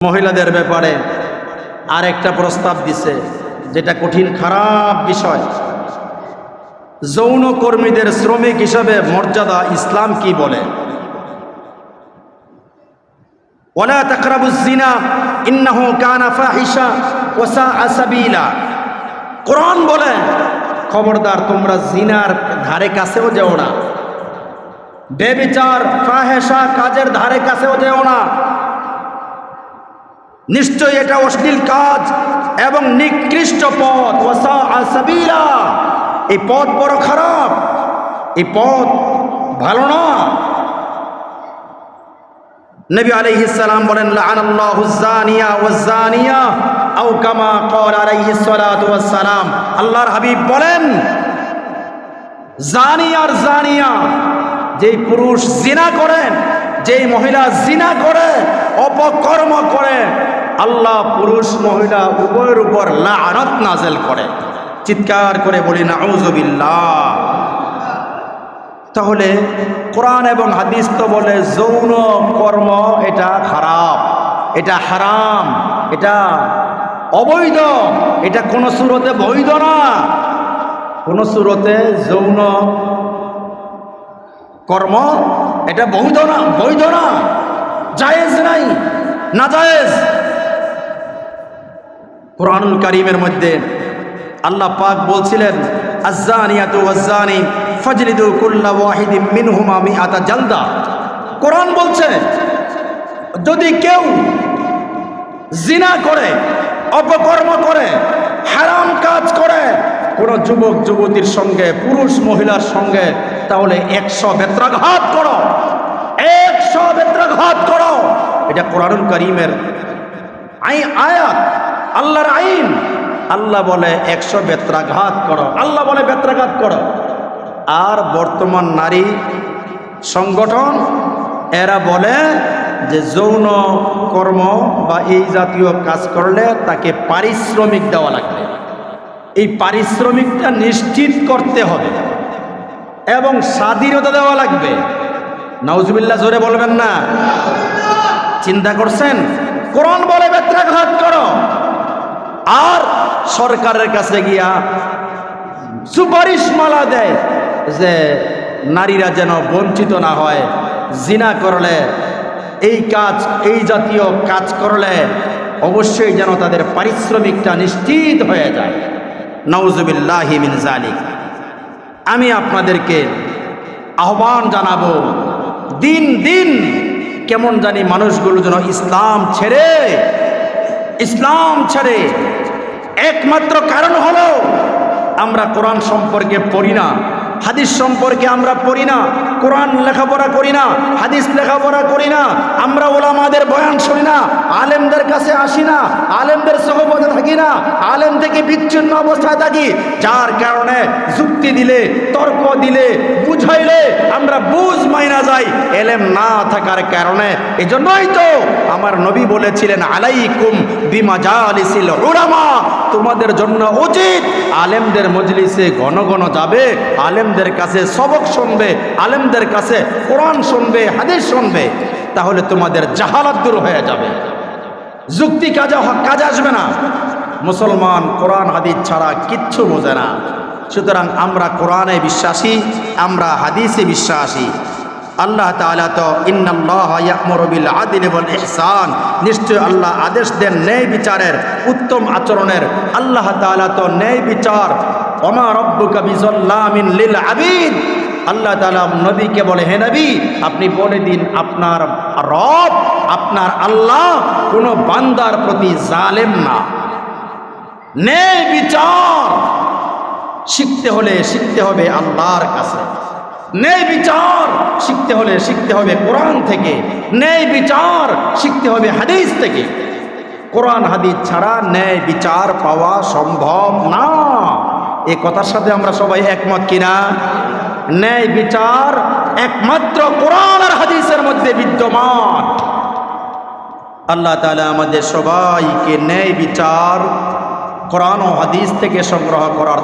মহিলাদের ব্যাপারে আরেকটা প্রস্তাব দিছে, যেটা কঠিন খারাপ বিষয়। যৌন কর্মীদের শ্রমিক হিসাবে মর্যাদা ইসলাম কি বলে? ওয়ালা তাকরাবুজ জিনা ইন্নাহু কানা ফাহিশা ওয়া সাআ সাবিলা। কোরআন বলে খবরদার তোমরা জিনার ধারে কাছেও যেও না, বেবিচার ফাহেশা কাজের ধারে কাছেও যেও না। নিশ্চয় এটা অশ্লীল কাজ এবং নিকৃষ্ট পথ। ওয়া সাআ সাবিলা, এই পথ বড় খারাপ, এই পথ ভালো না। নবী আলাইহিস সালাম বলেন লাআনাল্লাহুজ জানিয়া ওয়াজ জানিয়া আও কামা ক্বালা আলাইহিস সালাতু ওয়াস সালাম। আল্লাহর হাবিব বলেন জানি আর জানিয়া, যেই পুরুষ জিনা করে, যেই মহিলা জিনা করে, অপকর্ম করে, আল্লাহ পুরুষ মহিলা উভয়ের উপর লাআনত নাযিল করে। চিৎকার করে বলি নাউযুবিল্লাহ। তাহলে কোরআন এবং হাদিস তো বলে যৌন কর্ম এটা খারাপ, এটা হারাম, এটা অবৈধ, এটা কোন সূরতে বৈধ না। কোন সূরতে যৌন কর্ম এটা বৈধ না, বৈধ না, জায়েজ নাই, নাজায়েজ। কুরআনুল কারীমের মধ্যে আল্লাহ পাক বলছিলেন আয-যানিয়াতু ওয়াজ-যানি ফাজলিদু কুল্লা ওয়াহিদিম মিনহুমা মিআতা জালদা। কোরআন বলছে যদি কেউ জিনা করে, অপকর্ম করে, হারাম কাজ করে কোন যুবক যুবতীর সঙ্গে, পুরুষ মহিলার সঙ্গে, তাহলে 100 বেত্রাঘাত করো, 100 বেত্রাঘাত করো। এটা কোরআনুল কারীমের আয়াত, আল্লাহর আইন। আল্লাহ বলে 100 বেত্রাঘাত করো, আল্লাহ বলে বেত্রাঘাত করো। আর বর্তমান নারী সংগঠন এরা বলে যে যৌন কর্ম বা এই জাতীয় কাজ করলে তাকে পারিশ্রমিক দেওয়া লাগবে, এই পারিশ্রমিকটা নিশ্চিত করতে হবে এবং স্বাধীনতা দেওয়া লাগবে। নাউজুবিল্লাহ, জোরে বলবেন না? চিন্তা করছেন? কোরআন বলে বেত্রাঘাত করো, আর সরকারের কাছে গিয়া সুপারিশ মালা দেয় যে নারীরা যেন বঞ্চিত না হয়, জিনা করলে, এই কাজ, এই জাতীয় কাজ করলে অবশ্যই যেন তাদের পারিশ্রমিকটা নিশ্চিত হয়ে যায়। নাউজুবিল্লাহি মিন যালিক। আমি আপনাদেরকে আহ্বান জানাবো, দিন দিন কেমন জানি মানুষগুলো যেন ইসলাম ছেড়ে একমাত্র কারণ হলো আমরা কোরআন সম্পর্কে পড়ি না, হাদিস সম্পর্কে আমরা পড়ি না, কোরআন লেখাপড়া করি না, হাদিস লেখাপড়া করি না, আমরা ওলামাদের বয়ান শুনি না, আলেমদের কাছে আসি না, আলেমদের সহবতে থাকি না, আলেম থেকে বিচ্ছিন্ন অবস্থায় থাকি। যার কারণে যুক্তি দিলে, তর্ক দিলে, বুঝাইলে আমরা বুঝ মাইনা যাই, এলেম না থাকার কারণে। এজন্যই তো আমার নবী বলেছিলেন আলাইকুম বিমাজালিসিল উলামা, তোমাদের জন্য উচিত আলেমদের মজলিসে ঘন ঘন যাবে, আলেমদের কাছে সবক শুনবে, আলেমদের কাছে কোরআন শুনবে, হাদিস শুনবে, তাহলে তোমাদের জাহালাত দূর হয়ে যাবে, যুক্তি কাজে আসবে না। মুসলমান কোরআন হাদিস ছাড়া কিচ্ছু বোঝে না। সুতরাং আমরা কোরআনে বিশ্বাসী, আমরা হাদিসে বিশ্বাসী। আল্লাহ তাআলা তো ইন্নাল্লাহা ইয়া'মুরু বিল আদলি ওয়াল ইহসান, নিশ্চয় আল্লাহ আদেশ দেন ন্যায় বিচারের, উত্তম আচরণের। আল্লাহ তাআলা তো ন্যায় বিচার। ওমা রাব্বুকা বিযাল্লামিন লিল আবিদ। আল্লাহ তাআলা নবীকে বলে, হে নবী আপনি বলে দিন আপনার রব, আপনার আল্লাহ কোনো বান্দার প্রতি জালেম না। ন্যায় বিচার শিখতে হলে শিখতে হবে আল্লাহর কাছে, ন্যায় বিচার শিখতে হবে কোরআন থেকে, ন্যায় বিচার শিখতে হবে হাদিস থেকে। কোরআন হাদিস ছাড়া ন্যায় বিচার পাওয়া সম্ভব না। এই কথার সাথে আমরা সবাই একমত কিনা? ন্যায় বিচার একমাত্র কোরআন আর হাদিসের মধ্যে বিদ্যমান। আল্লাহ তাআলা আমাদের সবাইকে ন্যায় বিচার কোরআন ও হাদিস থেকে সংগ্রহ করার